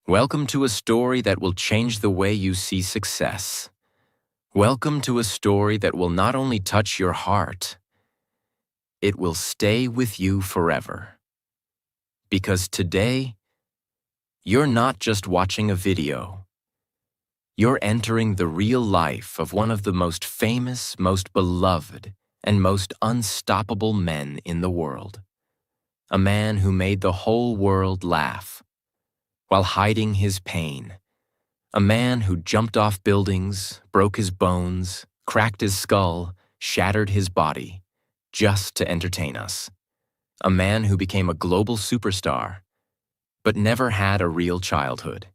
Welcome to a story that will change the way you see success. Welcome to a story that will not only touch your heart, it will stay with you forever. Because today, you're not just watching a video. You're entering the real life of one of the most famous, most beloved, and most unstoppable men in the world. A man who made the whole world laugh while hiding his pain. A man who jumped off buildings, broke his bones, cracked his skull, shattered his body, just to entertain us. A man who became a global superstar, but never had a real childhood.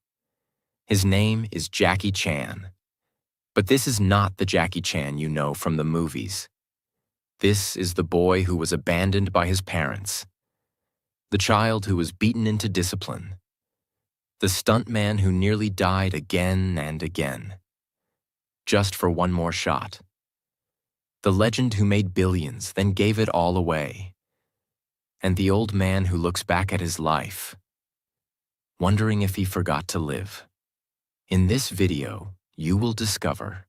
His name is Jackie Chan. But this is not the Jackie Chan you know from the movies. This is the boy who was abandoned by his parents. The child who was beaten into discipline. The stuntman who nearly died again and again, just for one more shot. The legend who made billions, then gave it all away. And the old man who looks back at his life, wondering if he forgot to live. In this video, you will discover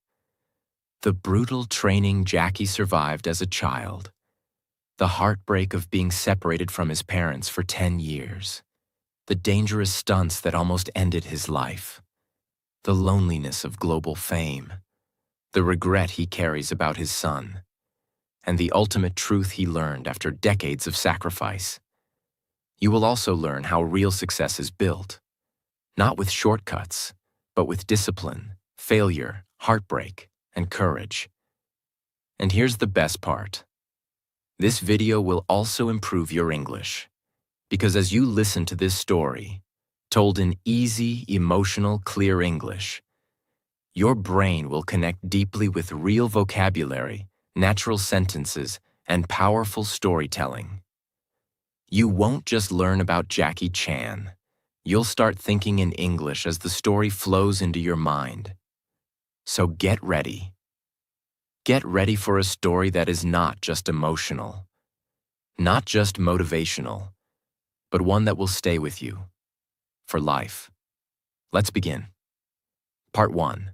the brutal training Jackie survived as a child, the heartbreak of being separated from his parents for 10 years, the dangerous stunts that almost ended his life, the loneliness of global fame, the regret he carries about his son, and the ultimate truth he learned after decades of sacrifice. You will also learn how real success is built, not with shortcuts, but with discipline, failure, heartbreak, and courage. And here's the best part. This video will also improve your English. Because as you listen to this story, told in easy, emotional, clear English, your brain will connect deeply with real vocabulary, natural sentences, and powerful storytelling. You won't just learn about Jackie Chan. You'll start thinking in English as the story flows into your mind. So get ready. Get ready for a story that is not just emotional, not just motivational, but one that will stay with you for life. Let's begin. Part 1.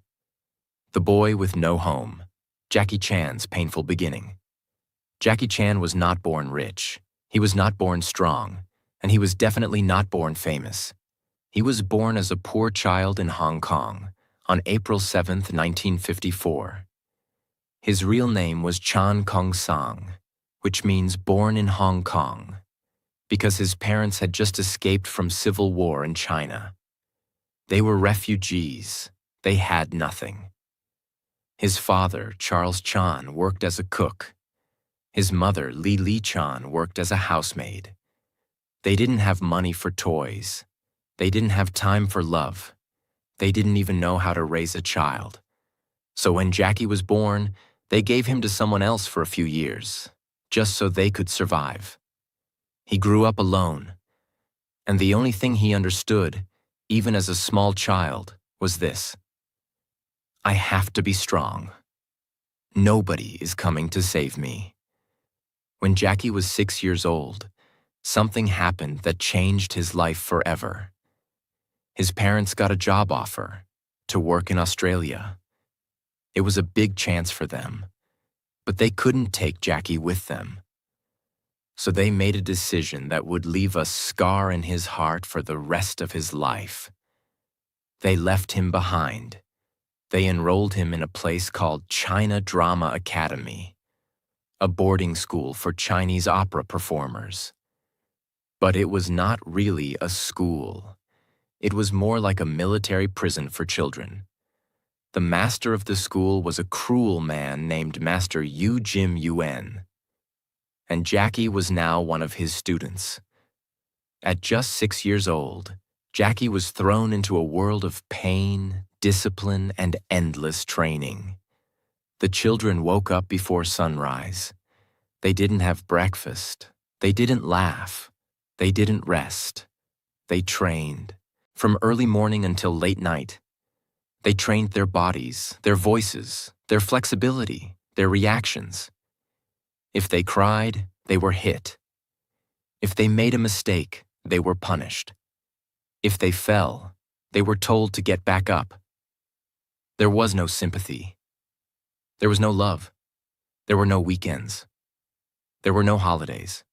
The Boy with No Home, Jackie Chan's Painful Beginning. Jackie Chan was not born rich, he was not born strong, and he was definitely not born famous. He was born as a poor child in Hong Kong on April 7, 1954. His real name was Chan Kong Sang, which means born in Hong Kong, because his parents had just escaped from civil war in China. They were refugees. They had nothing. His father, Charles Chan, worked as a cook. His mother, Li Chan, worked as a housemaid. They didn't have money for toys. They didn't have time for love. They didn't even know how to raise a child. So when Jackie was born, they gave him to someone else for a few years, just so they could survive. He grew up alone, and the only thing he understood, even as a small child, was this: I have to be strong. Nobody is coming to save me. When Jackie was 6 years old, something happened that changed his life forever. His parents got a job offer to work in Australia. It was a big chance for them, but they couldn't take Jackie with them. So they made a decision that would leave a scar in his heart for the rest of his life. They left him behind. They enrolled him in a place called China Drama Academy, a boarding school for Chinese opera performers. But it was not really a school. It was more like a military prison for children. The master of the school was a cruel man named Master Yu Jim Yuen. And Jackie was now one of his students. At just 6 years old, Jackie was thrown into a world of pain, discipline, and endless training. The children woke up before sunrise. They didn't have breakfast. They didn't laugh. They didn't rest. They trained. From early morning until late night. They trained their bodies, their voices, their flexibility, their reactions. If they cried, they were hit. If they made a mistake, they were punished. If they fell, They were told to get back up. There was no sympathy. There was no love. There were no weekends. There were no holidays.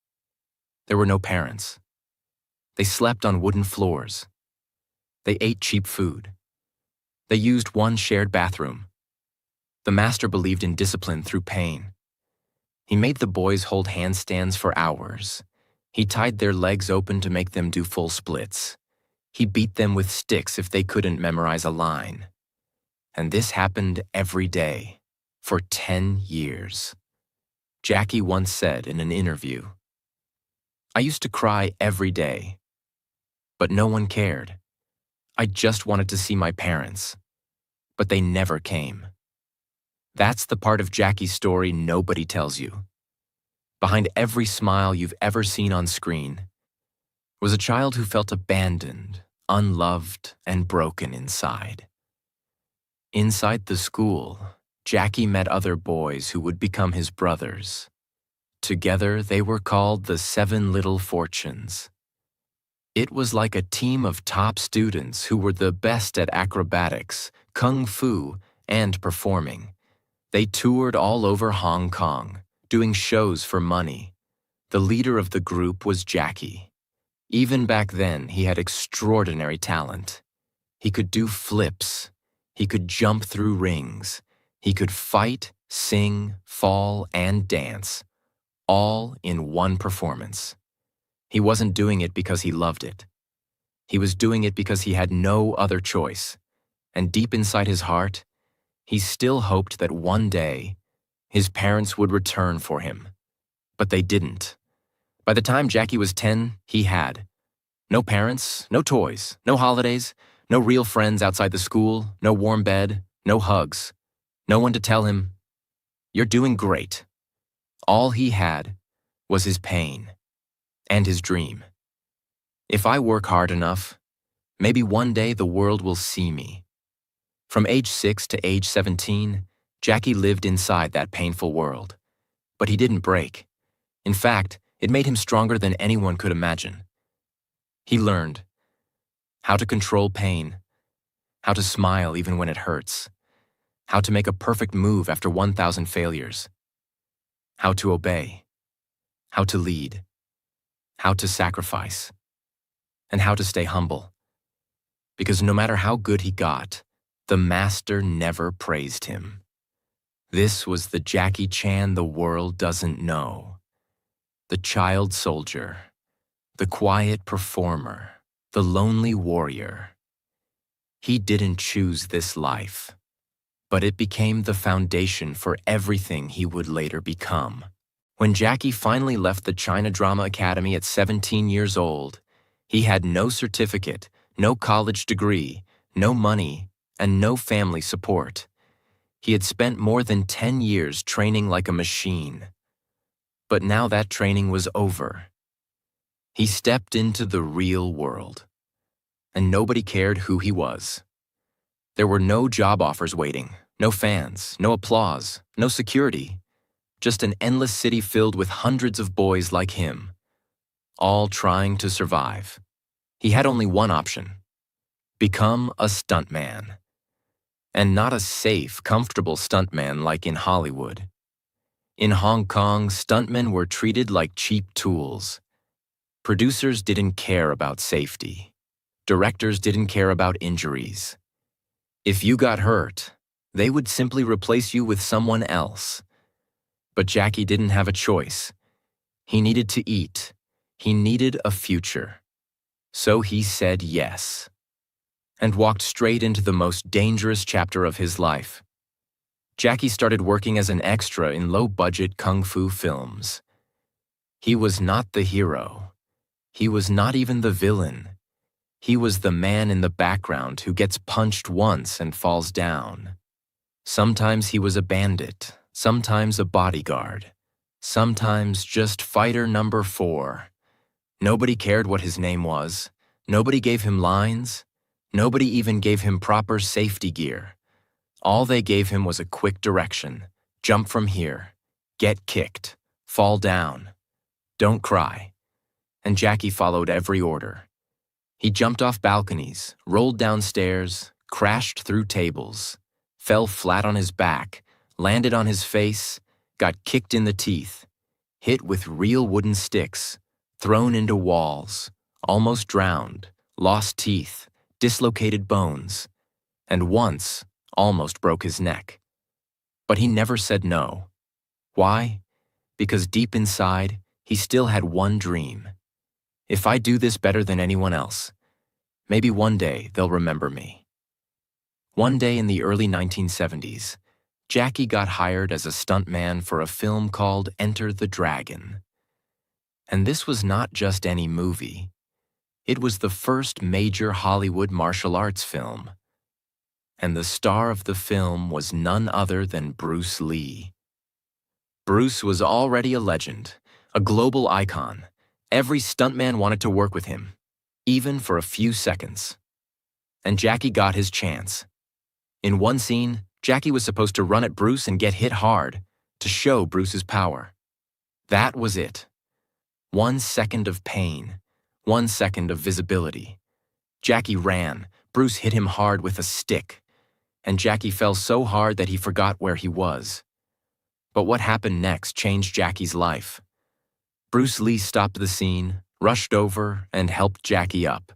There were no parents. They slept on wooden floors. They ate cheap food. They used one shared bathroom. The master believed in discipline through pain. He made the boys hold handstands for hours. He tied their legs open to make them do full splits. He beat them with sticks if they couldn't memorize a line. And this happened every day, for 10 years. Jackie once said in an interview, "I used to cry every day, but no one cared. I just wanted to see my parents, but they never came." That's the part of Jackie's story nobody tells you. Behind every smile you've ever seen on screen was a child who felt abandoned, unloved, and broken inside. Inside the school, Jackie met other boys who would become his brothers. Together, they were called the 7 Little Fortunes. It was like a team of top students who were the best at acrobatics, kung fu, and performing. They toured all over Hong Kong, doing shows for money. The leader of the group was Jackie. Even back then, he had extraordinary talent. He could do flips. He could jump through rings. He could fight, sing, fall, and dance, all in one performance. He wasn't doing it because he loved it. He was doing it because he had no other choice. And deep inside his heart, he still hoped that one day, his parents would return for him. But they didn't. By the time Jackie was 10, he had no parents, no toys, no holidays, no real friends outside the school, no warm bed, no hugs, no one to tell him, "You're doing great." All he had was his pain and his dream. If I work hard enough, maybe one day the world will see me. From age 6 to age 17, Jackie lived inside that painful world. But he didn't break. In fact, it made him stronger than anyone could imagine. He learned how to control pain, how to smile even when it hurts, how to make a perfect move after 1,000 failures, how to obey, how to lead, how to sacrifice, and how to stay humble. Because no matter how good he got, the master never praised him. This was the Jackie Chan the world doesn't know. The child soldier, the quiet performer, the lonely warrior. He didn't choose this life, but it became the foundation for everything he would later become. When Jackie finally left the China Drama Academy at 17 years old, he had no certificate, no college degree, no money, and no family support. He had spent more than 10 years training like a machine. But now that training was over. He stepped into the real world, and nobody cared who he was. There were no job offers waiting, no fans, no applause, no security, just an endless city filled with hundreds of boys like him, all trying to survive. He had only one option: become a stuntman. And not a safe, comfortable stuntman like in Hollywood. In Hong Kong, stuntmen were treated like cheap tools. Producers didn't care about safety. Directors didn't care about injuries. If you got hurt, they would simply replace you with someone else. But Jackie didn't have a choice. He needed to eat. He needed a future. So he said yes, and walked straight into the most dangerous chapter of his life. Jackie started working as an extra in low-budget kung fu films. He was not the hero. He was not even the villain. He was the man in the background who gets punched once and falls down. Sometimes he was a bandit, sometimes a bodyguard, sometimes just fighter number 4. Nobody cared what his name was. Nobody gave him lines. Nobody even gave him proper safety gear. All they gave him was a quick direction. Jump from here. Get kicked. Fall down. Don't cry. And Jackie followed every order. He jumped off balconies, rolled down stairs, crashed through tables, fell flat on his back, landed on his face, got kicked in the teeth, hit with real wooden sticks, thrown into walls, almost drowned, lost teeth, dislocated bones, and once almost broke his neck. But he never said no. Why? Because deep inside, he still had one dream. If I do this better than anyone else, maybe one day they'll remember me. One day in the early 1970s, Jackie got hired as a stuntman for a film called Enter the Dragon. And this was not just any movie. It was the first major Hollywood martial arts film. And the star of the film was none other than Bruce Lee. Bruce was already a legend, a global icon. Every stuntman wanted to work with him, even for a few seconds. And Jackie got his chance. In one scene, Jackie was supposed to run at Bruce and get hit hard to show Bruce's power. That was it. 1 second of pain, 1 second of visibility. Jackie ran. Bruce hit him hard with a stick, and Jackie fell so hard that he forgot where he was. But what happened next changed Jackie's life. Bruce Lee stopped the scene, rushed over, and helped Jackie up.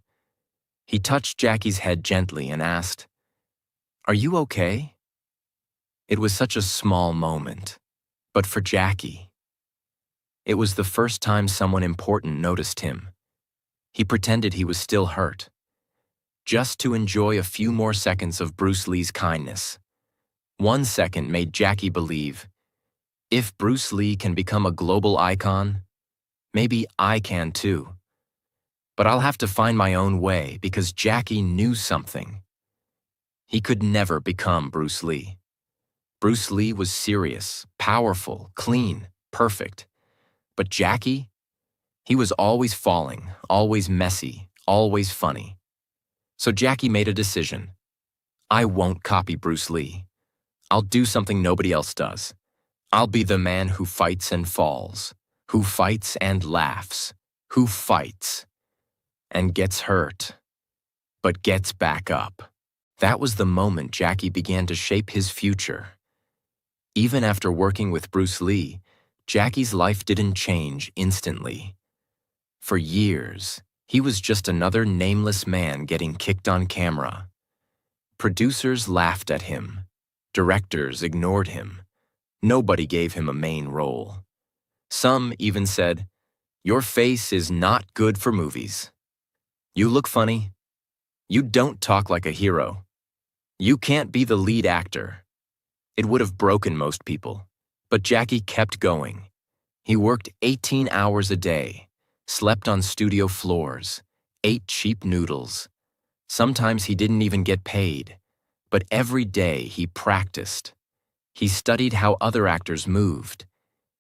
He touched Jackie's head gently and asked, "Are you okay?" It was such a small moment, but for Jackie, it was the first time someone important noticed him. He pretended he was still hurt, just to enjoy a few more seconds of Bruce Lee's kindness. 1 second made Jackie believe, if Bruce Lee can become a global icon, maybe I can too. But I'll have to find my own way because Jackie knew something. He could never become Bruce Lee. Bruce Lee was serious, powerful, clean, perfect. But Jackie? He was always falling, always messy, always funny. So Jackie made a decision. I won't copy Bruce Lee. I'll do something nobody else does. I'll be the man who fights and falls, who fights and laughs, who fights and gets hurt, but gets back up. That was the moment Jackie began to shape his future. Even after working with Bruce Lee, Jackie's life didn't change instantly. For years, he was just another nameless man getting kicked on camera. Producers laughed at him. Directors ignored him. Nobody gave him a main role. Some even said, "Your face is not good for movies. You look funny. You don't talk like a hero. You can't be the lead actor." It would have broken most people, but Jackie kept going. He worked 18 hours a day, slept on studio floors, ate cheap noodles. Sometimes he didn't even get paid, but every day he practiced. He studied how other actors moved.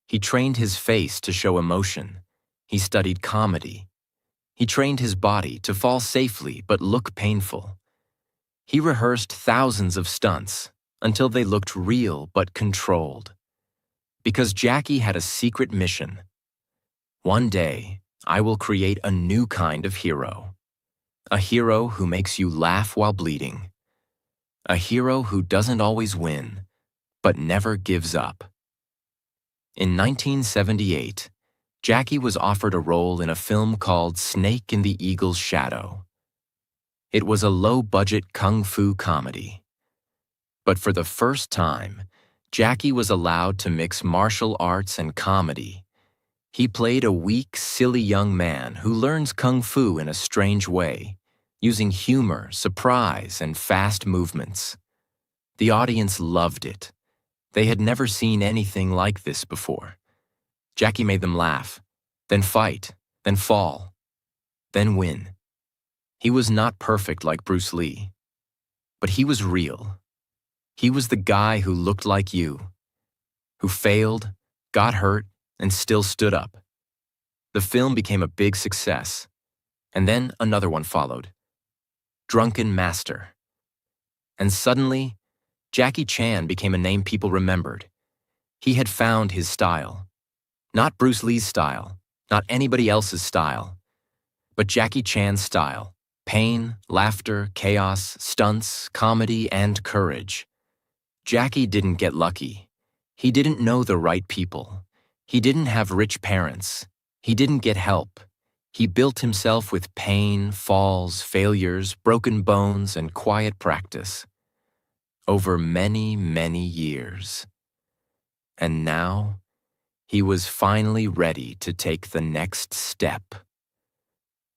He trained his face to show emotion. He studied comedy. He trained his body to fall safely but look painful. He rehearsed thousands of stunts until they looked real but controlled. Because Jackie had a secret mission. One day, I will create a new kind of hero. A hero who makes you laugh while bleeding. A hero who doesn't always win, but never gives up. In 1978, Jackie was offered a role in a film called Snake in the Eagle's Shadow. It was a low-budget kung fu comedy. But for the first time, Jackie was allowed to mix martial arts and comedy. He played a weak, silly young man who learns kung fu in a strange way, using humor, surprise, and fast movements. The audience loved it. They had never seen anything like this before. Jackie made them laugh, then fight, then fall, then win. He was not perfect like Bruce Lee, but he was real. He was the guy who looked like you, who failed, got hurt, and still stood up. The film became a big success, and then another one followed, Drunken Master. And suddenly, Jackie Chan became a name people remembered. He had found his style. Not Bruce Lee's style, not anybody else's style, but Jackie Chan's style. Pain, laughter, chaos, stunts, comedy, and courage. Jackie didn't get lucky. He didn't know the right people. He didn't have rich parents. He didn't get help. He built himself with pain, falls, failures, broken bones, and quiet practice. Over many, many years. And now, he was finally ready to take the next step.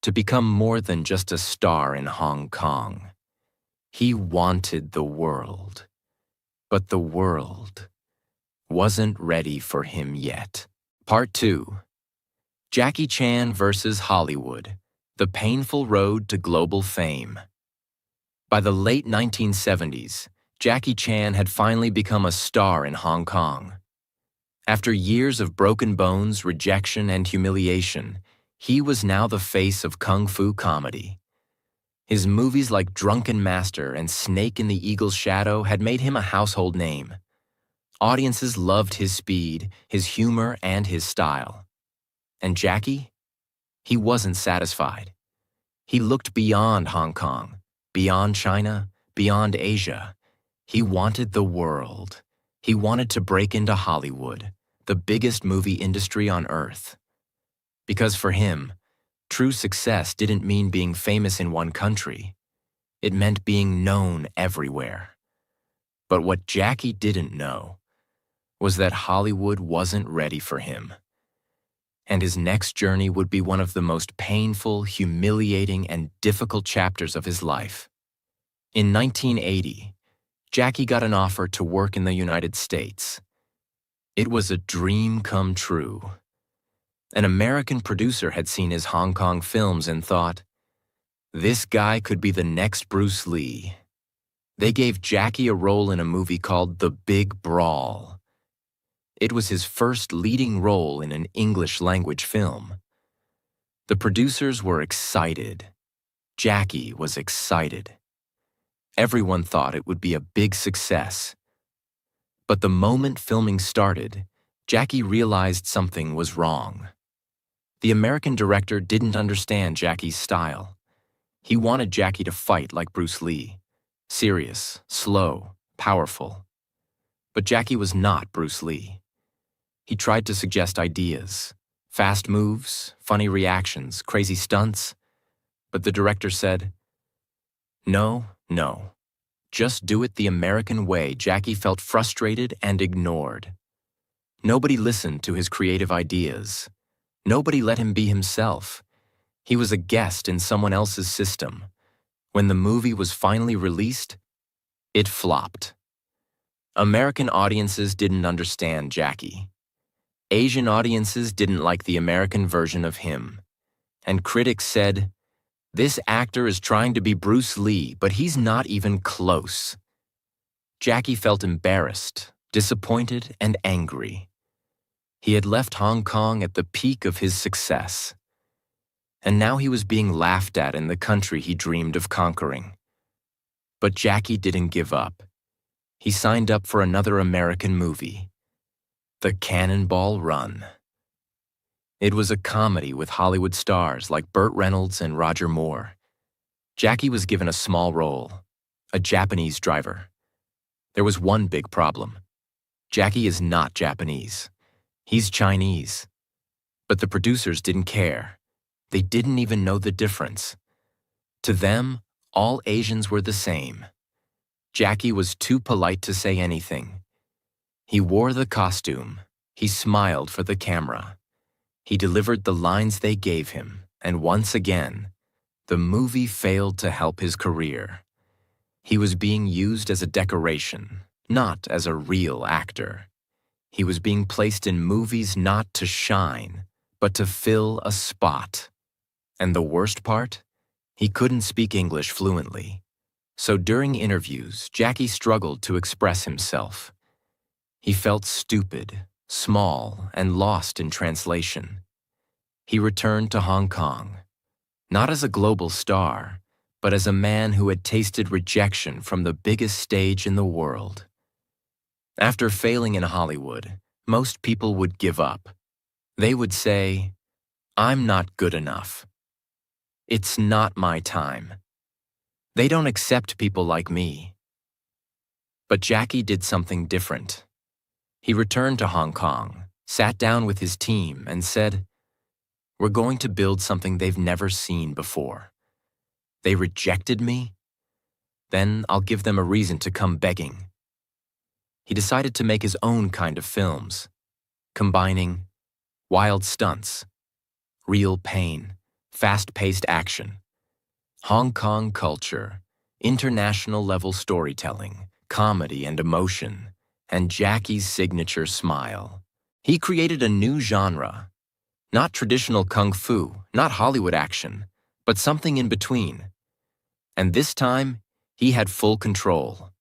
To become more than just a star in Hong Kong. He wanted the world. But the world wasn't ready for him yet. Part 2. Jackie Chan versus Hollywood, the painful road to global fame. By the late 1970s, Jackie Chan had finally become a star in Hong Kong. After years of broken bones, rejection, and humiliation, he was now the face of kung fu comedy. His movies like Drunken Master and Snake in the Eagle's Shadow had made him a household name. Audiences loved his speed, his humor, and his style. And Jackie? He wasn't satisfied. He looked beyond Hong Kong, beyond China, beyond Asia. He wanted the world. He wanted to break into Hollywood, the biggest movie industry on earth. Because for him, true success didn't mean being famous in one country. It meant being known everywhere. But what Jackie didn't know was that Hollywood wasn't ready for him. And his next journey would be one of the most painful, humiliating, and difficult chapters of his life. In 1980, Jackie got an offer to work in the United States. It was a dream come true. An American producer had seen his Hong Kong films and thought, this guy could be the next Bruce Lee. They gave Jackie a role in a movie called The Big Brawl. It was his first leading role in an English-language film. The producers were excited. Jackie was excited. Everyone thought it would be a big success. But the moment filming started, Jackie realized something was wrong. The American director didn't understand Jackie's style. He wanted Jackie to fight like Bruce Lee, serious, slow, powerful. But Jackie was not Bruce Lee. He tried to suggest ideas, fast moves, funny reactions, crazy stunts. But the director said, no, just do it the American way. Jackie felt frustrated and ignored. Nobody listened to his creative ideas. Nobody let him be himself. He was a guest in someone else's system. When the movie was finally released, it flopped. American audiences didn't understand Jackie. Asian audiences didn't like the American version of him. And critics said, this actor is trying to be Bruce Lee, but he's not even close. Jackie felt embarrassed, disappointed, and angry. He had left Hong Kong at the peak of his success. And now he was being laughed at in the country he dreamed of conquering. But Jackie didn't give up. He signed up for another American movie, The Cannonball Run. It was a comedy with Hollywood stars like Burt Reynolds and Roger Moore. Jackie was given a small role, a Japanese driver. There was one big problem. Jackie is not Japanese. He's Chinese. But the producers didn't care. They didn't even know the difference. To them, all Asians were the same. Jackie was too polite to say anything. He wore the costume. He smiled for the camera. He delivered the lines they gave him, and once again, the movie failed to help his career. He was being used as a decoration, not as a real actor. He was being placed in movies not to shine, but to fill a spot. And the worst part? He couldn't speak English fluently. So during interviews, Jackie struggled to express himself. He felt stupid, small, and lost in translation. He returned to Hong Kong, not as a global star, but as a man who had tasted rejection from the biggest stage in the world. After failing in Hollywood, most people would give up. They would say, I'm not good enough. It's not my time. They don't accept people like me. But Jackie did something different. He returned to Hong Kong, sat down with his team, and said, "We're going to build something they've never seen before. They rejected me? Then I'll give them a reason to come begging." He decided to make his own kind of films, combining wild stunts, real pain, fast-paced action, Hong Kong culture, international-level storytelling, comedy and emotion, and Jackie's signature smile. He created a new genre, not traditional kung fu, not Hollywood action, but something in between. And this time, he had full control.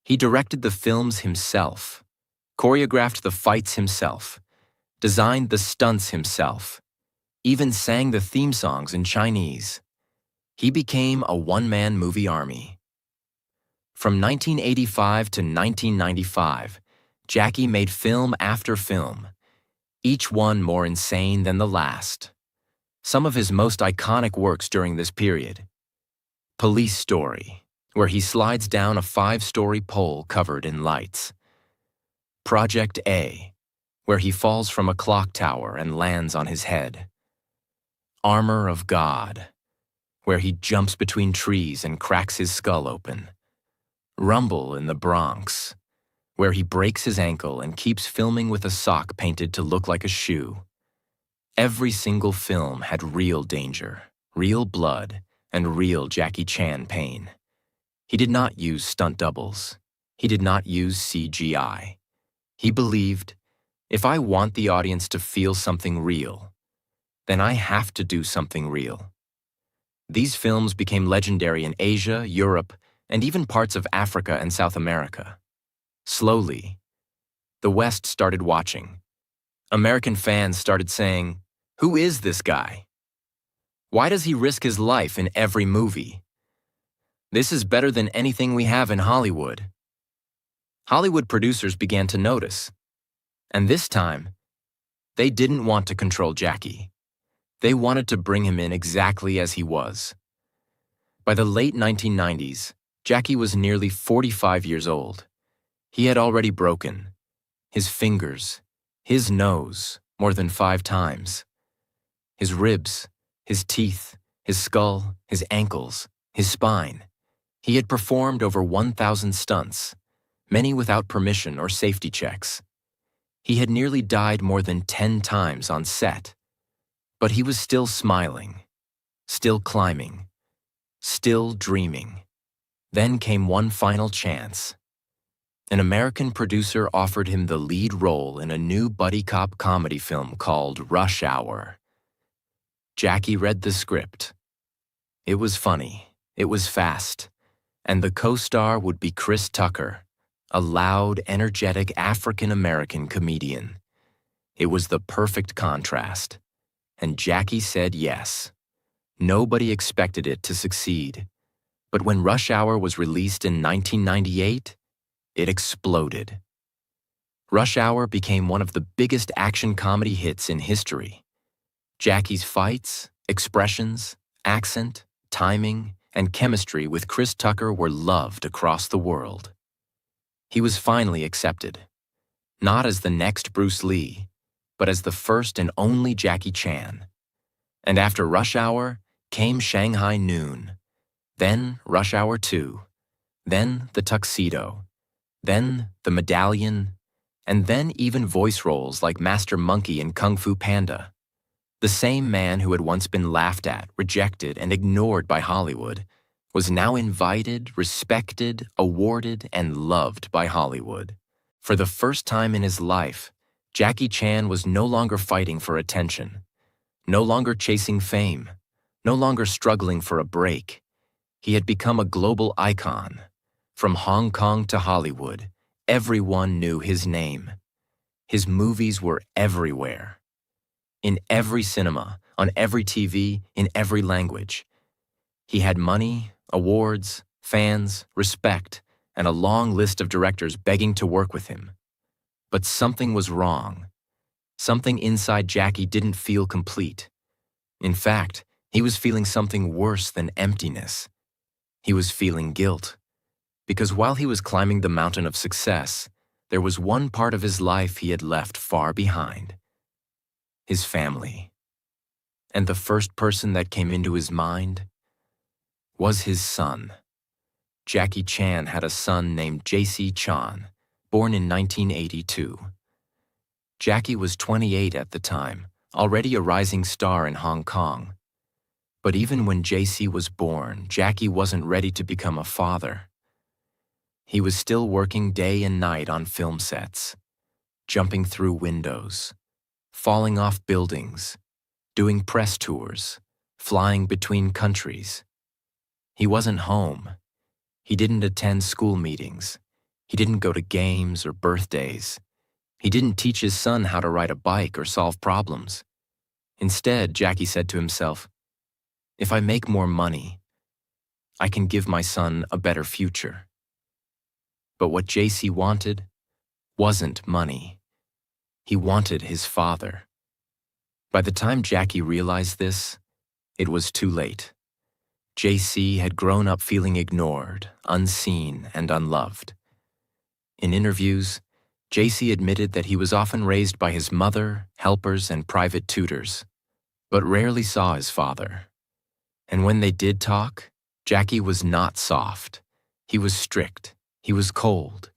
He directed the films himself, choreographed the fights himself, designed the stunts himself, even sang the theme songs in Chinese. He became a one-man movie army. From 1985 to 1995, Jackie made film after film, each one more insane than the last. Some of his most iconic works during this period: Police Story, where he slides down a 5-story pole covered in lights; Project A, where he falls from a clock tower and lands on his head; Armor of God, where he jumps between trees and cracks his skull open; Rumble in the Bronx, where he breaks his ankle and keeps filming with a sock painted to look like a shoe. Every single film had real danger, real blood, and real Jackie Chan pain. He did not use stunt doubles. He did not use CGI. He believed, if I want the audience to feel something real, then I have to do something real. These films became legendary in Asia, Europe, and even parts of Africa and South America. Slowly, the West started watching. American fans started saying, "Who is this guy? Why does he risk his life in every movie? This is better than anything we have in Hollywood." Hollywood producers began to notice. And this time, they didn't want to control Jackie. They wanted to bring him in exactly as he was. By the late 1990s, Jackie was nearly 45 years old. He had already broken his fingers, his nose, more than 5 times, his ribs, his teeth, his skull, his ankles, his spine. He had performed over 1,000 stunts, many without permission or safety checks. He had nearly died more than 10 times on set. But he was still smiling, still climbing, still dreaming. Then came one final chance. An American producer offered him the lead role in a new buddy cop comedy film called Rush Hour. Jackie read the script. It was funny, it was fast, and the co-star would be Chris Tucker, a loud, energetic African-American comedian. It was the perfect contrast. And Jackie said yes. Nobody expected it to succeed. But when Rush Hour was released in 1998, it exploded. Rush Hour became one of the biggest action comedy hits in history. Jackie's fights, expressions, accent, timing, and chemistry with Chris Tucker were loved across the world. He was finally accepted, not as the next Bruce Lee, but as the first and only Jackie Chan. And after Rush Hour came Shanghai Noon, then Rush Hour 2, then The Tuxedo, then The Medallion, and then even voice roles like Master Monkey in Kung Fu Panda. The same man who had once been laughed at, rejected, and ignored by Hollywood was now invited, respected, awarded, and loved by Hollywood. For the first time in his life, Jackie Chan was no longer fighting for attention, no longer chasing fame, no longer struggling for a break. He had become a global icon. From Hong Kong to Hollywood, everyone knew his name. His movies were everywhere. In every cinema, on every TV, in every language. He had money, awards, fans, respect, and a long list of directors begging to work with him. But something was wrong. Something inside Jackie didn't feel complete. In fact, He was feeling something worse than emptiness. He was feeling guilt. Because while he was climbing the mountain of success, there was one part of his life he had left far behind: his family. And the first person that came into his mind was his son. Jackie Chan had a son named J.C. Chan, born in 1982. Jackie was 28 at the time, already a rising star in Hong Kong. But even when J.C. was born, Jackie wasn't ready to become a father. He was still working day and night on film sets, jumping through windows, falling off buildings, doing press tours, flying between countries. He wasn't home. He didn't attend school meetings. He didn't go to games or birthdays. He didn't teach his son how to ride a bike or solve problems. Instead, Jackie said to himself, "If I make more money, I can give my son a better future." But what JC wanted wasn't money. He wanted his father. By the time Jackie realized this, it was too late. JC had grown up feeling ignored, unseen, and unloved. In interviews, JC admitted that he was often raised by his mother, helpers, and private tutors, but rarely saw his father. And when they did talk, Jackie was not soft. He was strict. He was cold.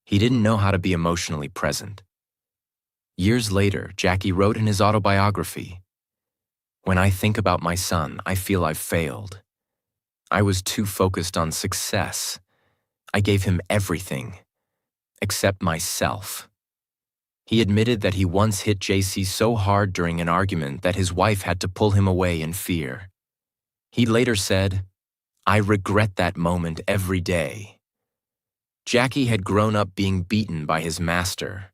He didn't know how to be emotionally present. Years later, Jackie wrote in his autobiography, "When I think about my son, I feel I've failed. I was too focused on success. I gave him everything, except myself." He admitted that he once hit JC so hard during an argument that his wife had to pull him away in fear. He later said, "I regret that moment every day." Jackie had grown up being beaten by his master.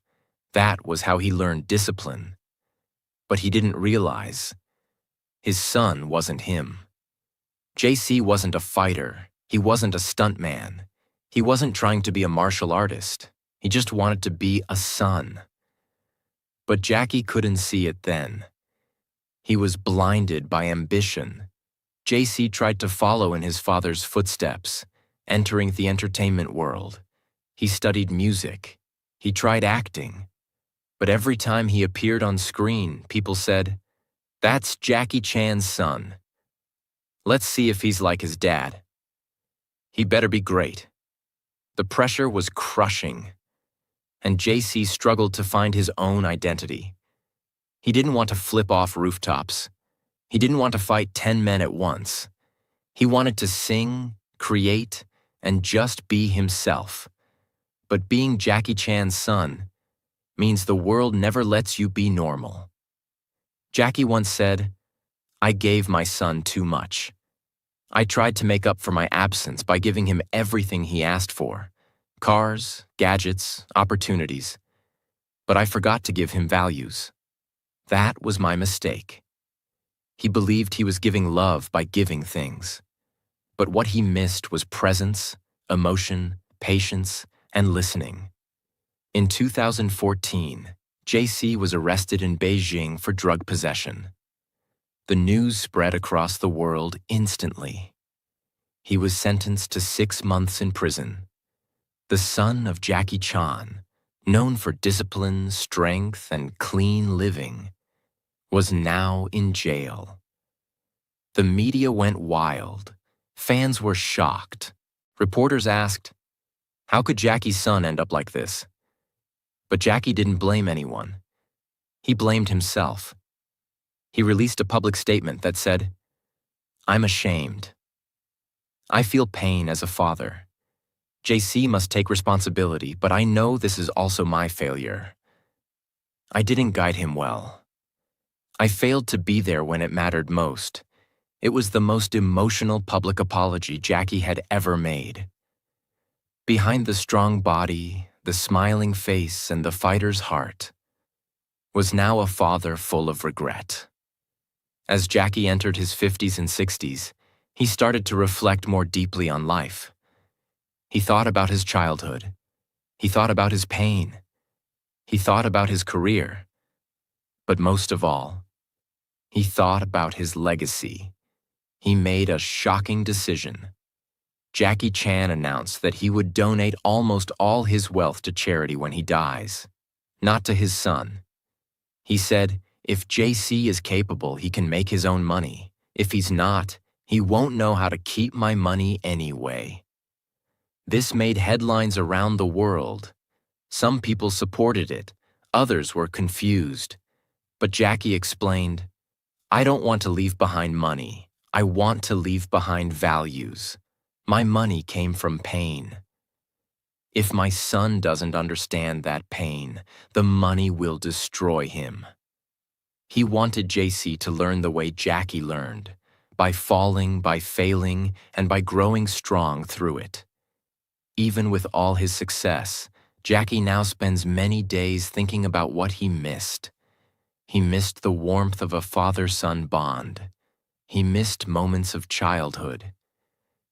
That was how he learned discipline. But he didn't realize his son wasn't him. JC wasn't a fighter. He wasn't a stuntman. He wasn't trying to be a martial artist. He just wanted to be a son. But Jackie couldn't see it then. He was blinded by ambition. JC tried to follow in his father's footsteps, entering the entertainment world. He studied music. He tried acting. But every time he appeared on screen, people said, "That's Jackie Chan's son. Let's see if he's like his dad. He better be great." The pressure was crushing, and JC struggled to find his own identity. He didn't want to flip off rooftops. He didn't want to fight 10 men at once. He wanted to sing, create, and just be himself. But being Jackie Chan's son means the world never lets you be normal. Jackie once said, "I gave my son too much. I tried to make up for my absence by giving him everything he asked for: cars, gadgets, opportunities. But I forgot to give him values. That was my mistake." He believed he was giving love by giving things. But what he missed was presence, emotion, patience, and listening. In 2014, JC was arrested in Beijing for drug possession. The news spread across the world instantly. He was sentenced to 6 months in prison. The son of Jackie Chan, known for discipline, strength, and clean living, was now in jail. The media went wild. Fans were shocked. Reporters asked, "How could Jackie's son end up like this?" But Jackie didn't blame anyone. He blamed himself. He released a public statement that said, "I'm ashamed. I feel pain as a father. JC must take responsibility, but I know this is also my failure. I didn't guide him well. I failed to be there when it mattered most." It was the most emotional public apology Jackie had ever made. Behind the strong body, the smiling face, and the fighter's heart was now a father full of regret. As Jackie entered his 50s and 60s, he started to reflect more deeply on life. He thought about his childhood. He thought about his pain. He thought about his career. But most of all, he thought about his legacy. He made a shocking decision. Jackie Chan announced that he would donate almost all his wealth to charity when he dies, not to his son. He said, if JC is capable, he can make his own money. If he's not, he won't know how to keep my money anyway. This made headlines around the world. Some people supported it, others were confused. But Jackie explained, I don't want to leave behind money. I want to leave behind values. My money came from pain. If my son doesn't understand that pain, the money will destroy him. He wanted JC to learn the way Jackie learned, by falling, by failing, and by growing strong through it. Even with all his success, Jackie now spends many days thinking about what he missed. He missed the warmth of a father-son bond. He missed moments of childhood.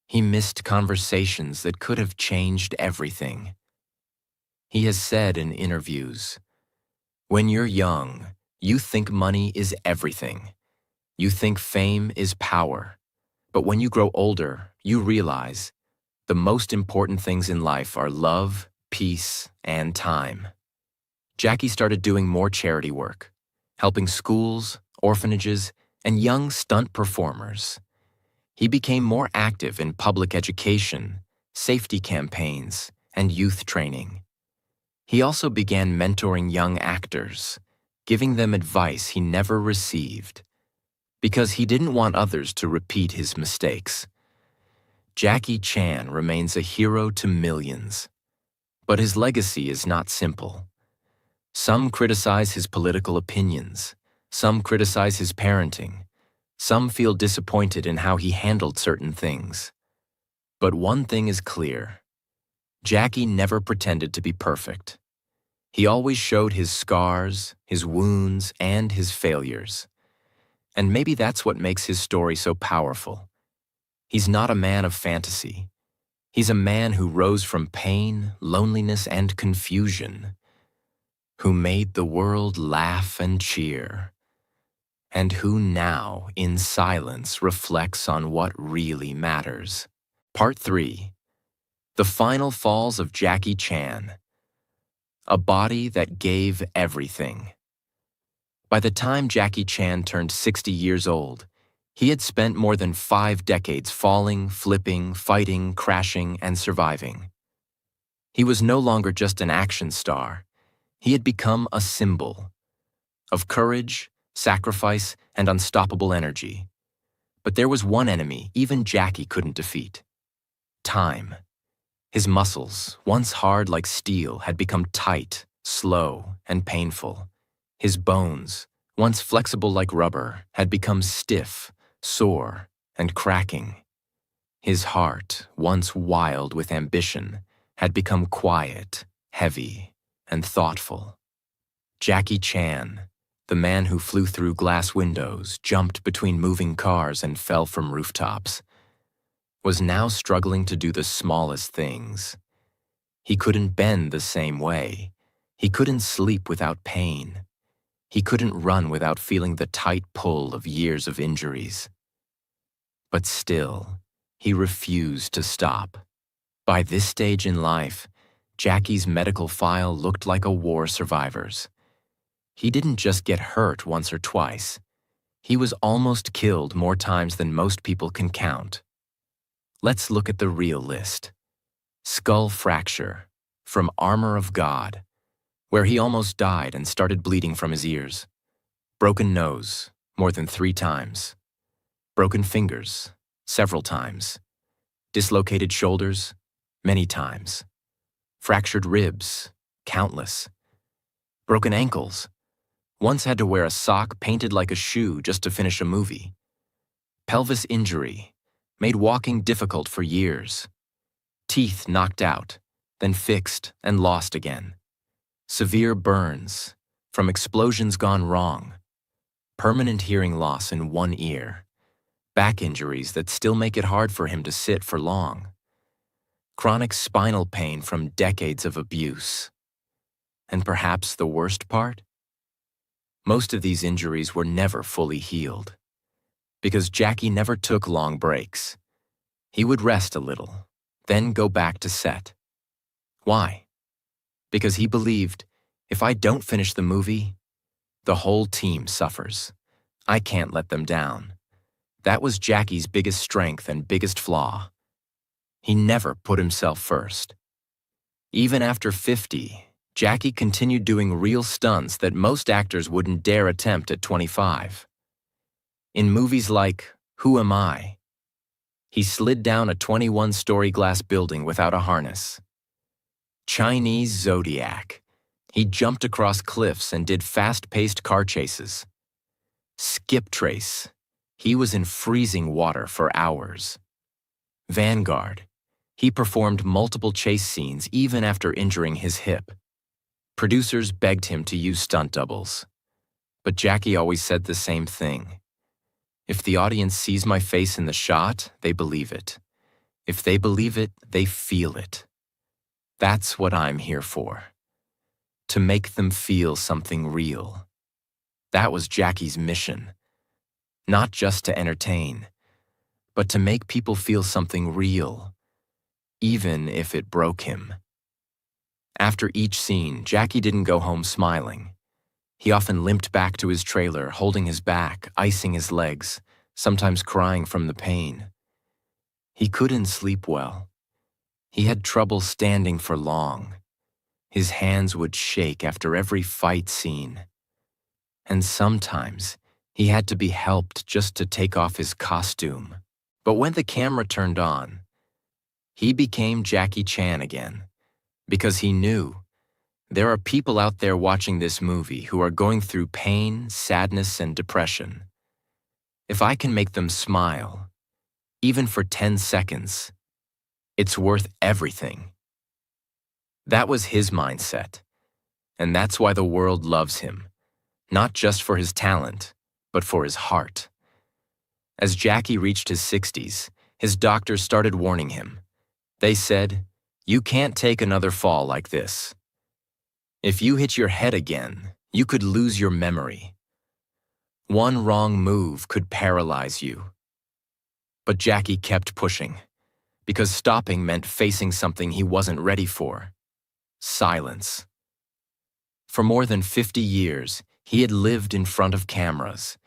He missed conversations that could have changed everything. He has said in interviews, when you're young, you think money is everything. You think fame is power. But when you grow older, you realize the most important things in life are love, peace, and time. Jackie started doing more charity work, helping schools, orphanages, and young stunt performers. He became more active in public education, safety campaigns, and youth training. He also began mentoring young actors, giving them advice he never received, because he didn't want others to repeat his mistakes. Jackie Chan remains a hero to millions, but his legacy is not simple. Some criticize his political opinions, some criticize his parenting, some feel disappointed in how he handled certain things. But one thing is clear. Jackie never pretended to be perfect. He always showed his scars, his wounds, and his failures. And maybe that's what makes his story so powerful. He's not a man of fantasy. He's a man who rose from pain, loneliness, and confusion, who made the world laugh and cheer, and who now, in silence, reflects on what really matters. Part 3. The Final Falls of Jackie Chan. A body that gave everything. By the time Jackie Chan turned 60 years old, he had spent more than 5 decades falling, flipping, fighting, crashing, and surviving. He was no longer just an action star. He had become a symbol of courage, sacrifice, and unstoppable energy. But there was one enemy even Jackie couldn't defeat: time. His muscles, once hard like steel, had become tight, slow, and painful. His bones, once flexible like rubber, had become stiff, sore, and cracking. His heart, once wild with ambition, had become quiet, heavy, and thoughtful. Jackie Chan, the man who flew through glass windows, jumped between moving cars, and fell from rooftops, was now struggling to do the smallest things. He couldn't bend the same way. He couldn't sleep without pain. He couldn't run without feeling the tight pull of years of injuries. But still, he refused to stop. By this stage in life, Jackie's medical file looked like a war survivor's. He didn't just get hurt once or twice. He was almost killed more times than most people can count. Let's look at the real list. Skull fracture from Armor of God, where he almost died and started bleeding from his ears. Broken nose, more than 3 times. Broken fingers, several times. Dislocated shoulders, many times. Fractured ribs, countless. Broken ankles. Once had to wear a sock painted like a shoe just to finish a movie. Pelvis injury, made walking difficult for years. Teeth knocked out, then fixed and lost again. Severe burns, from explosions gone wrong. Permanent hearing loss in one ear. Back injuries that still make it hard for him to sit for long. Chronic spinal pain from decades of abuse. And perhaps the worst part? Most of these injuries were never fully healed. because Jackie never took long breaks. He would rest a little, then go back to set. Why? Because he believed, if I don't finish the movie, the whole team suffers. I can't let them down. That was Jackie's biggest strength and biggest flaw. He never put himself first. Even after 50, Jackie continued doing real stunts that most actors wouldn't dare attempt at 25. In movies like Who Am I?, he slid down a 21-story glass building without a harness. Chinese Zodiac, he jumped across cliffs and did fast-paced car chases. Skip Trace, he was in freezing water for hours. Vanguard, he performed multiple chase scenes even after injuring his hip. Producers begged him to use stunt doubles. But Jackie always said the same thing. If the audience sees my face in the shot, they believe it. If they believe it, they feel it. That's what I'm here for. To make them feel something real. That was Jackie's mission. Not just to entertain, but to make people feel something real, even if it broke him. After each scene, Jackie didn't go home smiling. He often limped back to his trailer, holding his back, icing his legs, sometimes crying from the pain. He couldn't sleep well. He had trouble standing for long. His hands would shake after every fight scene. And sometimes, he had to be helped just to take off his costume. But when the camera turned on, he became Jackie Chan again, because he knew there are people out there watching this movie who are going through pain, sadness, and depression. If I can make them smile, even for 10 seconds, it's worth everything. That was his mindset, and that's why the world loves him, not just for his talent, but for his heart. As Jackie reached his 60s, his doctors started warning him. They said, "You can't take another fall like this. If you hit your head again, you could lose your memory. One wrong move could paralyze you." But Jackie kept pushing, because stopping meant facing something he wasn't ready for: silence. For more than 50 years, he had lived in front of cameras.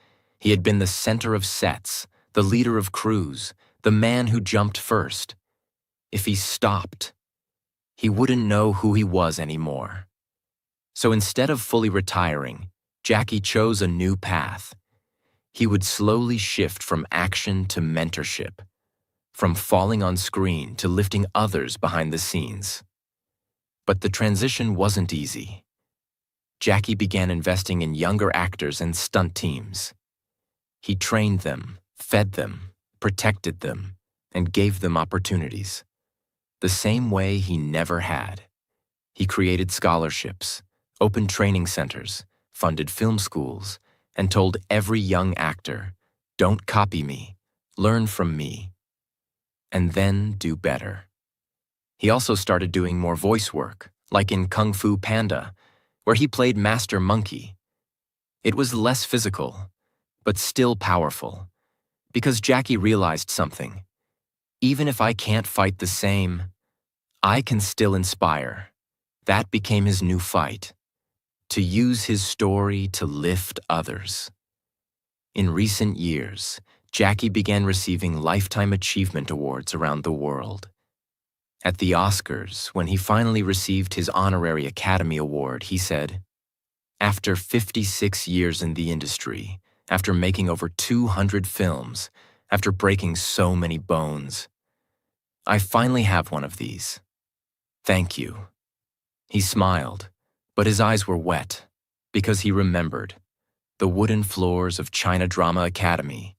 He had been the center of sets, the leader of crews, the man who jumped first. If he stopped, he wouldn't know who he was anymore. So instead of fully retiring, Jackie chose a new path. He would slowly shift from action to mentorship, from falling on screen to lifting others behind the scenes. But the transition wasn't easy. Jackie began investing in younger actors and stunt teams. He trained them, fed them, protected them, and gave them opportunities. The same way he never had. He created scholarships, opened training centers, funded film schools, and told every young actor, "Don't copy me, learn from me, and then do better." He also started doing more voice work, like in Kung Fu Panda, where he played Master Monkey. It was less physical, but still powerful, because Jackie realized something. Even if I can't fight the same, I can still inspire. That became his new fight, to use his story to lift others. In recent years, Jackie began receiving Lifetime Achievement Awards around the world. At the Oscars, when he finally received his honorary Academy Award, he said, "After 56 years in the industry, after making over 200 films, after breaking so many bones, I finally have one of these. Thank you." He smiled, but his eyes were wet, because he remembered the wooden floors of China Drama Academy,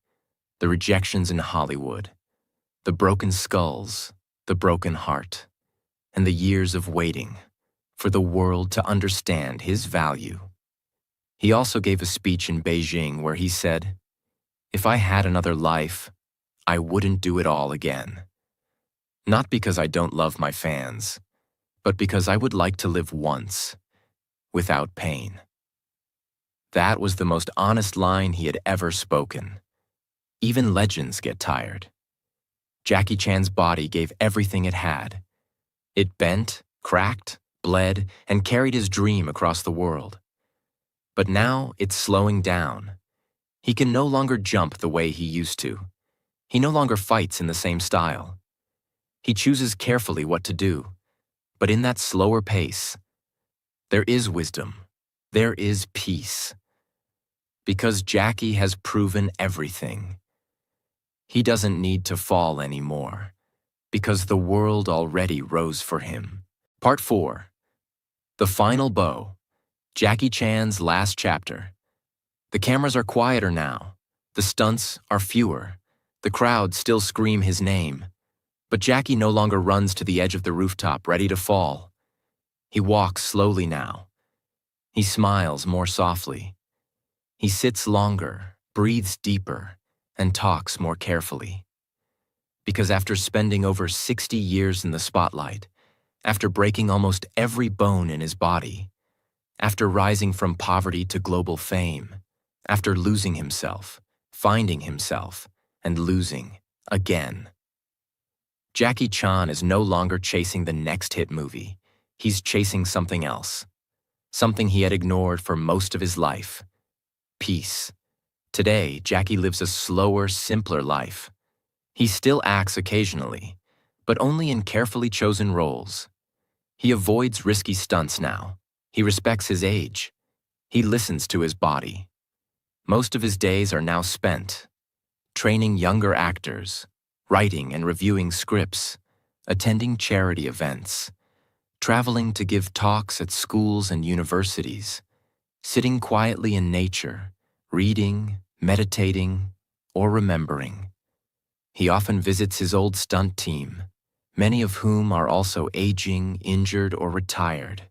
the rejections in Hollywood, the broken skulls, the broken heart, and the years of waiting for the world to understand his value. He also gave a speech in Beijing where he said, "If I had another life, I wouldn't do it all again. Not because I don't love my fans, but because I would like to live once, without pain." That was the most honest line he had ever spoken. Even legends get tired. Jackie Chan's body gave everything it had. It bent, cracked, bled, and carried his dream across the world. But now it's slowing down. He can no longer jump the way he used to. He no longer fights in the same style. He chooses carefully what to do. But in that slower pace, there is wisdom. There is peace. Because Jackie has proven everything. He doesn't need to fall anymore, because the world already rose for him. Part 4. The Final Bow. Jackie Chan's last chapter. The cameras are quieter now. The stunts are fewer. The crowd still scream his name. But Jackie no longer runs to the edge of the rooftop, ready to fall. He walks slowly now. He smiles more softly. He sits longer, breathes deeper, and talks more carefully. Because after spending over 60 years in the spotlight, after breaking almost every bone in his body, after rising from poverty to global fame, after losing himself, finding himself, and losing again, Jackie Chan is no longer chasing the next hit movie. He's chasing something else. Something he had ignored for most of his life. Peace. Today, Jackie lives a slower, simpler life. He still acts occasionally, but only in carefully chosen roles. He avoids risky stunts now. He respects his age. He listens to his body. Most of his days are now spent training younger actors, writing and reviewing scripts, attending charity events, traveling to give talks at schools and universities, sitting quietly in nature, reading, meditating, or remembering. He often visits his old stunt team, many of whom are also aging, injured, or retired.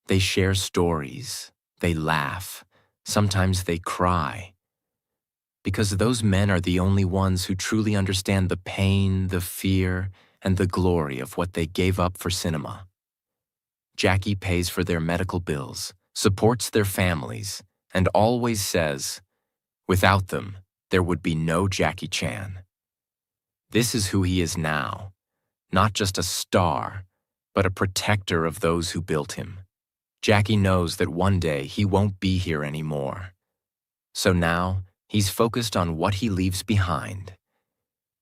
They share stories, they laugh, sometimes they cry. Because those men are the only ones who truly understand the pain, the fear, and the glory of what they gave up for cinema. Jackie pays for their medical bills, supports their families, and always says, without them, there would be no Jackie Chan. This is who he is now, not just a star, but a protector of those who built him. Jackie knows that one day he won't be here anymore. So now, he's focused on what he leaves behind.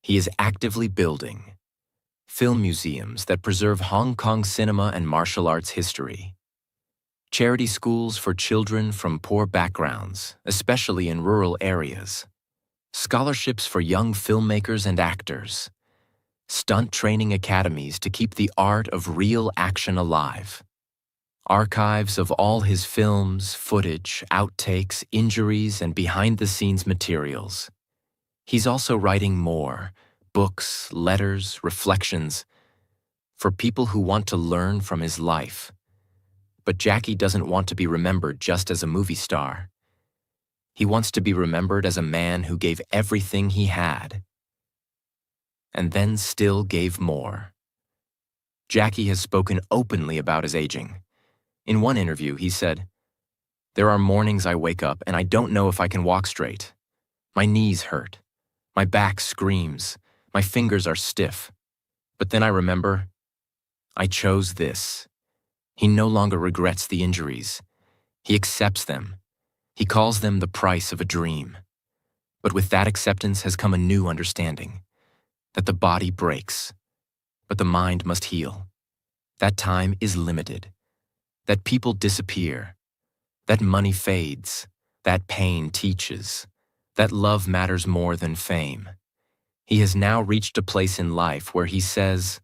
He is actively building film museums that preserve Hong Kong cinema and martial arts history, charity schools for children from poor backgrounds, especially in rural areas, scholarships for young filmmakers and actors, stunt training academies to keep the art of real action alive, archives of all his films, footage, outtakes, injuries, and behind-the-scenes materials. He's also writing more, books, letters, reflections, for people who want to learn from his life. But Jackie doesn't want to be remembered just as a movie star. He wants to be remembered as a man who gave everything he had, and then still gave more. Jackie has spoken openly about his aging. In one interview, he said, "There are mornings I wake up and I don't know if I can walk straight. My knees hurt. My back screams. My fingers are stiff. But then I remember, I chose this." He no longer regrets the injuries. He accepts them. He calls them the price of a dream. But with that acceptance has come a new understanding, that the body breaks, but the mind must heal. That time is limited. That people disappear. That money fades. That pain teaches. That love matters more than fame. He has now reached a place in life where he says,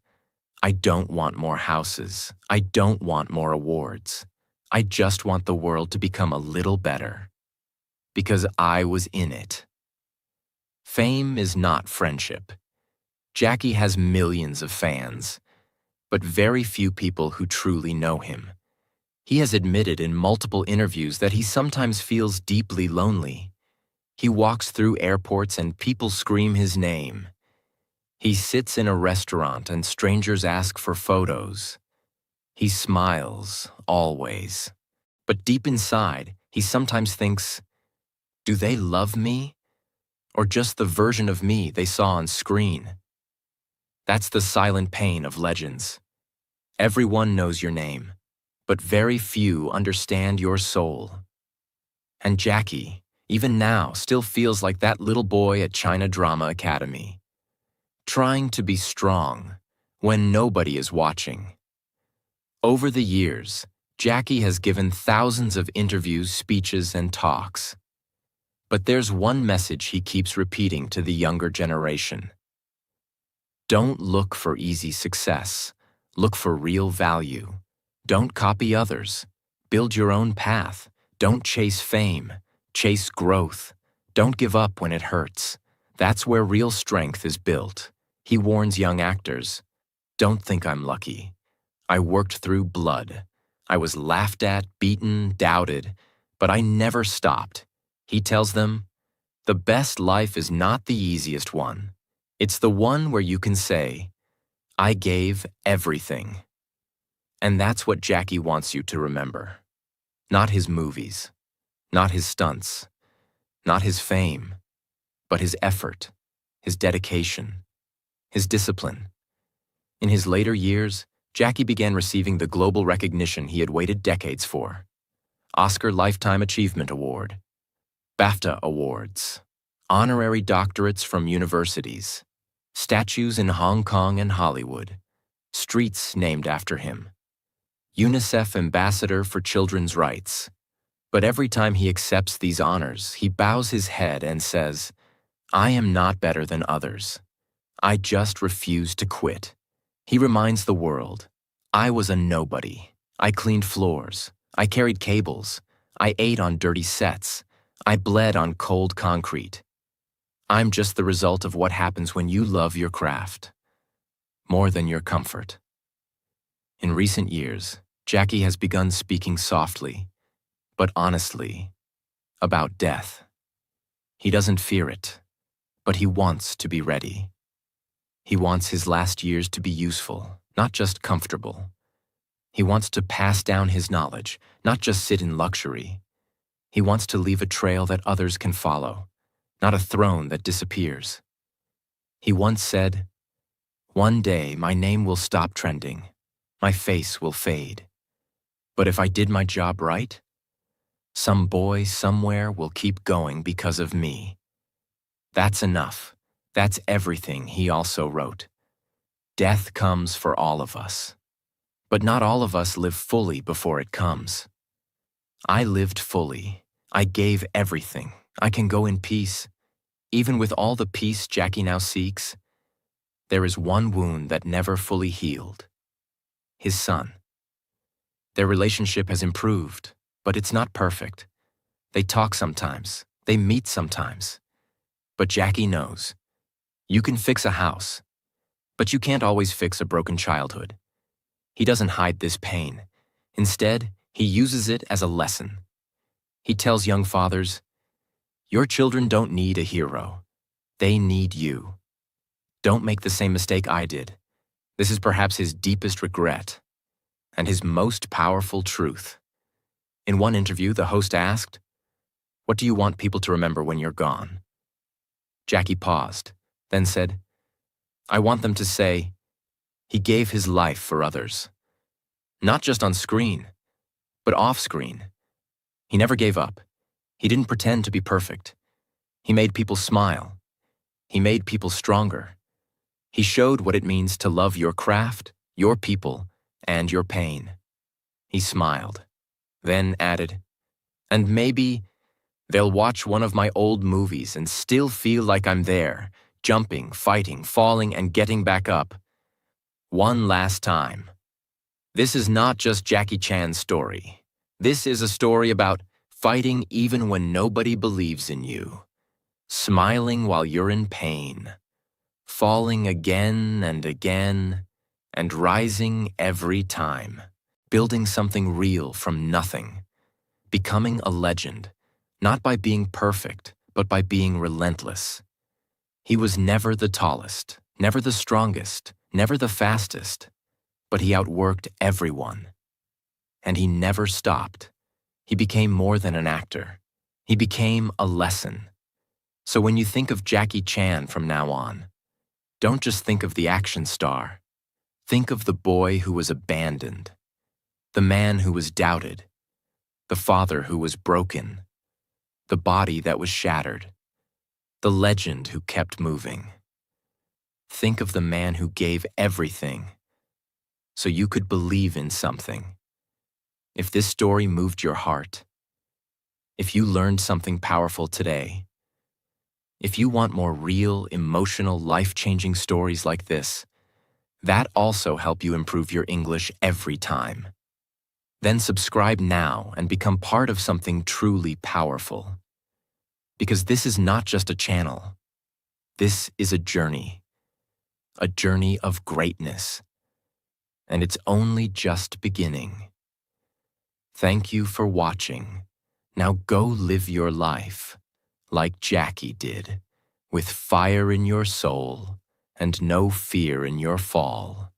I don't want more houses. I don't want more awards. I just want the world to become a little better. Because I was in it. Fame is not friendship. Jackie has millions of fans, but very few people who truly know him. He has admitted in multiple interviews that he sometimes feels deeply lonely. He walks through airports and people scream his name. He sits in a restaurant and strangers ask for photos. He smiles, always. But deep inside, he sometimes thinks, do they love me? or just the version of me they saw on screen. That's the silent pain of legends. Everyone knows your name, but very few understand your soul. And Jackie, even now, still feels like that little boy at China Drama Academy, trying to be strong when nobody is watching. Over the years, Jackie has given thousands of interviews, speeches, and talks. But there's one message he keeps repeating to the younger generation. Don't look for easy success. Look for real value. Don't copy others. Build your own path. Don't chase fame. Chase growth. Don't give up when it hurts. That's where real strength is built. He warns young actors, don't think I'm lucky. I worked through blood. I was laughed at, beaten, doubted, but I never stopped. He tells them, the best life is not the easiest one. It's the one where you can say, I gave everything. And that's what Jackie wants you to remember. Not his movies, not his stunts, not his fame, but his effort, his dedication, his discipline. In his later years, Jackie began receiving the global recognition he had waited decades for. Oscar Lifetime Achievement Award, BAFTA Awards, honorary doctorates from universities, statues in Hong Kong and Hollywood, streets named after him, UNICEF Ambassador for Children's Rights. But every time he accepts these honors, he bows his head and says, I am not better than others. I just refuse to quit. He reminds the world, I was a nobody. I cleaned floors. I carried cables. I ate on dirty sets. I bled on cold concrete. I'm just the result of what happens when you love your craft more than your comfort. In recent years, Jackie has begun speaking softly, but honestly, about death. He doesn't fear it, but he wants to be ready. He wants his last years to be useful, not just comfortable. He wants to pass down his knowledge, not just sit in luxury. He wants to leave a trail that others can follow, not a throne that disappears. He once said, one day my name will stop trending, my face will fade. But if I did my job right, some boy somewhere will keep going because of me. That's enough. That's everything, he also wrote. Death comes for all of us. But not all of us live fully before it comes. I lived fully. I gave everything. I can go in peace. Even with all the peace Jackie now seeks, there is one wound that never fully healed. His son. Their relationship has improved, but it's not perfect. They talk sometimes. They meet sometimes. But Jackie knows. You can fix a house, but you can't always fix a broken childhood. He doesn't hide this pain. Instead, he uses it as a lesson. He tells young fathers, your children don't need a hero. They need you. Don't make the same mistake I did. This is perhaps his deepest regret and his most powerful truth. In one interview, the host asked, what do you want people to remember when you're gone? Jackie paused, then said, I want them to say, he gave his life for others. Not just on screen, but off screen. He never gave up. He didn't pretend to be perfect. He made people smile. He made people stronger. He showed what it means to love your craft, your people, and your pain. He smiled, then added, and maybe they'll watch one of my old movies and still feel like I'm there, jumping, fighting, falling, and getting back up. One last time. This is not just Jackie Chan's story. This is a story about fighting even when nobody believes in you, smiling while you're in pain, falling again and rising every time, building something real from nothing, becoming a legend, not by being perfect, but by being relentless. He was never the tallest, never the strongest, never the fastest, but he outworked everyone. And he never stopped. He became more than an actor. He became a lesson. So when you think of Jackie Chan from now on, don't just think of the action star. Think of the boy who was abandoned, the man who was doubted, the father who was broken, the body that was shattered, the legend who kept moving. Think of the man who gave everything so you could believe in something. If this story moved your heart, if you learned something powerful today, if you want more real, emotional, life-changing stories like this, that also help you improve your English every time. Then subscribe now and become part of something truly powerful. Because this is not just a channel. This is a journey of greatness. And it's only just beginning. Thank you for watching. Now go live your life like Jackie did, with fire in your soul and no fear in your fall.